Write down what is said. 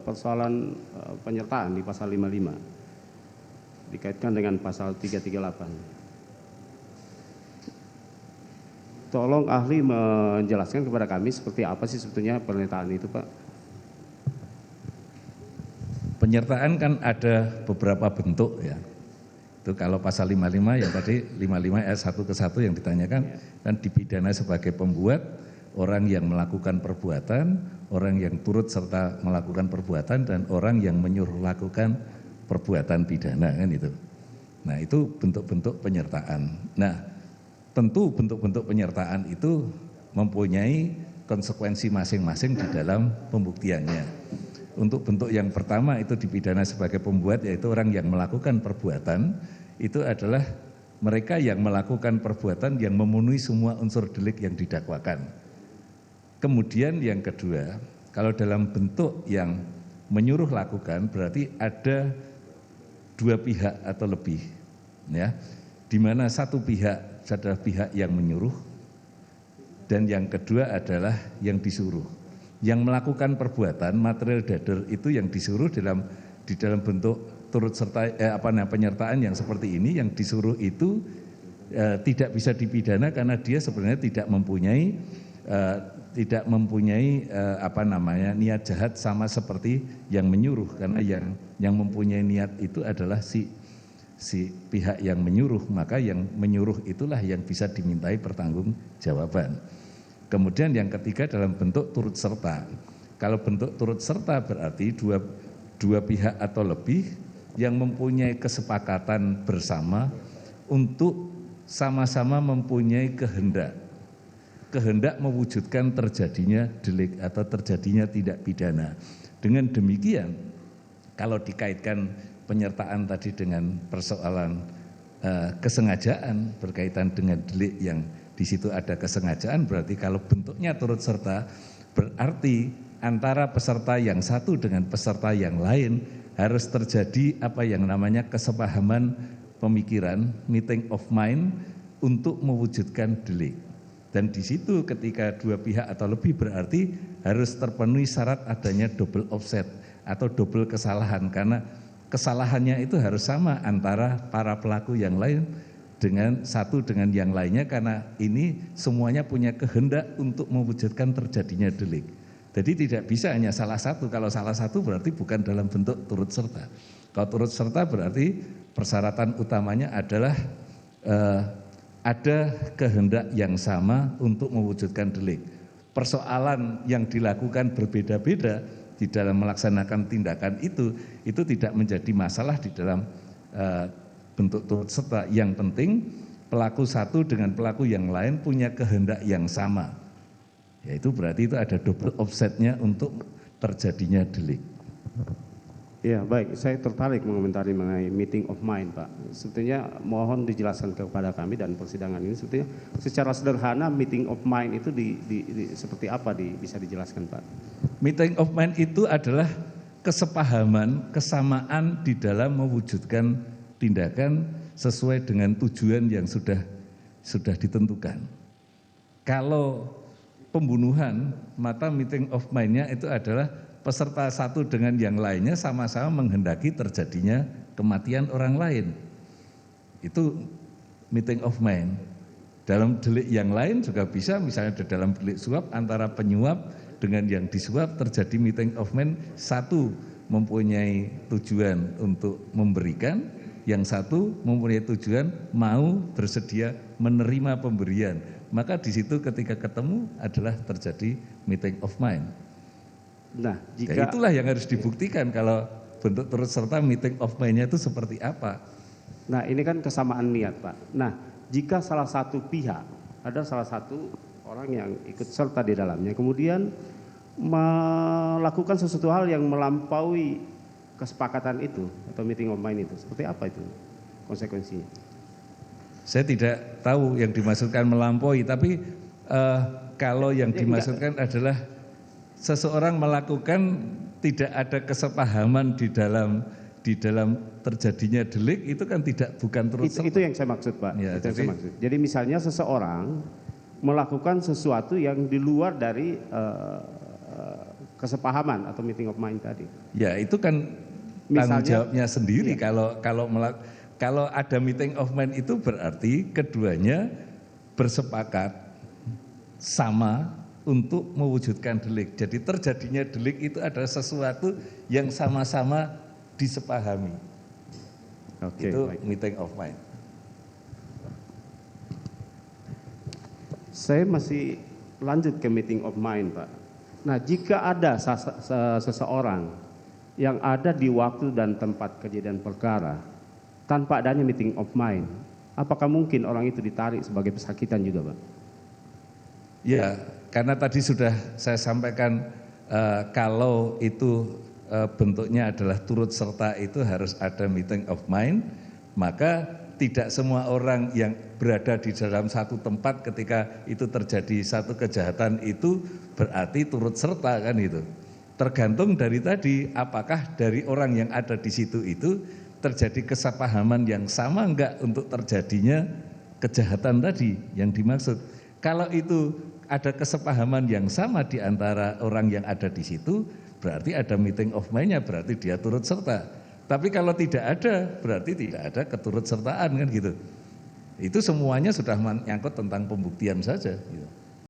persoalan penyertaan di pasal 55 dikaitkan dengan pasal 338. Tolong ahli menjelaskan kepada kami seperti apa sih sebetulnya penyertaan itu, Pak? Penyertaan kan ada beberapa bentuk ya. Itu kalau pasal 55 ya tadi 55 ayat 1 ke 1 yang ditanyakan kan dipidana sebagai pembuat, orang yang melakukan perbuatan, orang yang turut serta melakukan perbuatan, dan orang yang menyuruh lakukan perbuatan pidana kan itu. Nah itu bentuk-bentuk penyertaan. Nah tentu bentuk-bentuk penyertaan itu mempunyai konsekuensi masing-masing di dalam pembuktiannya. Untuk bentuk yang pertama itu dipidana sebagai pembuat, yaitu orang yang melakukan perbuatan, itu adalah mereka yang melakukan perbuatan yang memenuhi semua unsur delik yang didakwakan. Kemudian yang kedua, kalau dalam bentuk yang menyuruh lakukan berarti ada dua pihak atau lebih, ya, di mana satu pihak adalah pihak yang menyuruh dan yang kedua adalah yang disuruh. Yang melakukan perbuatan material dader itu yang disuruh di dalam bentuk turut serta penyertaan yang seperti ini, yang disuruh itu tidak bisa dipidana karena dia sebenarnya tidak mempunyai niat jahat sama seperti yang menyuruh, karena yang mempunyai niat itu adalah si pihak yang menyuruh, maka yang menyuruh itulah yang bisa dimintai pertanggungjawaban. Kemudian yang ketiga dalam bentuk turut serta. Kalau bentuk turut serta berarti dua pihak atau lebih yang mempunyai kesepakatan bersama untuk sama-sama mempunyai kehendak mewujudkan terjadinya delik atau terjadinya tindak pidana. Dengan demikian, kalau dikaitkan penyertaan tadi dengan persoalan kesengajaan berkaitan dengan delik yang di situ ada kesengajaan, berarti kalau bentuknya turut serta berarti antara peserta yang satu dengan peserta yang lain harus terjadi apa yang namanya kesepahaman pemikiran, meeting of mind untuk mewujudkan delik. Dan di situ ketika dua pihak atau lebih berarti harus terpenuhi syarat adanya double offset atau double kesalahan, karena kesalahannya itu harus sama antara para pelaku yang lain dengan satu dengan yang lainnya, karena ini semuanya punya kehendak untuk mewujudkan terjadinya delik. Jadi tidak bisa hanya salah satu, kalau salah satu berarti bukan dalam bentuk turut serta. Kalau turut serta berarti persyaratan utamanya adalah ada kehendak yang sama untuk mewujudkan delik. Persoalan yang dilakukan berbeda-beda di dalam melaksanakan tindakan itu tidak menjadi masalah di dalam bentuk turut serta. Yang penting pelaku satu dengan pelaku yang lain punya kehendak yang sama, yaitu berarti itu ada double offsetnya untuk terjadinya delik. Ya baik, saya tertarik mengomentari mengenai meeting of mind, Pak. Sebetulnya mohon dijelaskan kepada kami dan persidangan ini sebetulnya secara sederhana meeting of mind itu seperti apa bisa dijelaskan, Pak? Meeting of mind itu adalah kesepahaman, kesamaan di dalam mewujudkan tindakan sesuai dengan tujuan yang sudah ditentukan. Kalau pembunuhan, maka meeting of mind-nya itu adalah peserta satu dengan yang lainnya sama-sama menghendaki terjadinya kematian orang lain. Itu meeting of mind. Dalam delik yang lain juga bisa, misalnya dalam delik suap antara penyuap dengan yang disuap terjadi meeting of mind, satu mempunyai tujuan untuk memberikan, yang satu mempunyai tujuan mau bersedia menerima pemberian. Maka di situ ketika ketemu adalah terjadi meeting of mind. Nah, itulah yang harus dibuktikan kalau bentuk turut serta meeting of mind-nya itu seperti apa. Nah, ini kan kesamaan niat, Pak. Nah, jika salah satu pihak, ada salah satu orang yang ikut serta di dalamnya, kemudian melakukan sesuatu hal yang melampaui kesepakatan itu atau meeting of mind itu, seperti apa itu konsekuensinya? Saya tidak tahu yang dimaksudkan melampaui, tapi kalau yang dimaksudkan adalah seseorang melakukan tidak ada kesepahaman di dalam terjadinya delik, itu kan bukan turut serta. Itu yang saya maksud, Pak. Ya, jadi misalnya seseorang melakukan sesuatu yang di luar dari kesepahaman atau meeting of mind tadi. Ya itu kan tanggung Misalnya, jawabnya sendiri. iya. Kalau ada meeting of mind itu berarti keduanya bersepakat sama untuk mewujudkan delik. Jadi terjadinya delik itu adalah sesuatu yang sama-sama disepahami. Oke, Itu baik. meeting of mind. Saya masih lanjut ke meeting of mind, Pak. Nah, jika ada seseorang yang ada di waktu dan tempat kejadian perkara tanpa adanya meeting of mind, apakah mungkin orang itu ditarik sebagai pesakitan juga, Pak? Ya, karena tadi sudah saya sampaikan kalau itu bentuknya adalah turut serta itu harus ada meeting of mind, maka tidak semua orang yang berada di dalam satu tempat ketika itu terjadi satu kejahatan itu berarti turut serta kan itu. Tergantung dari tadi apakah dari orang yang ada di situ itu terjadi kesepahaman yang sama enggak untuk terjadinya kejahatan tadi yang dimaksud. Kalau itu ada kesepahaman yang sama di antara orang yang ada di situ, berarti ada meeting of mind-nya, berarti dia turut serta. Tapi kalau tidak ada, berarti tidak ada keturut sertaan kan gitu. Itu semuanya sudah menyangkut tentang pembuktian saja. Gitu.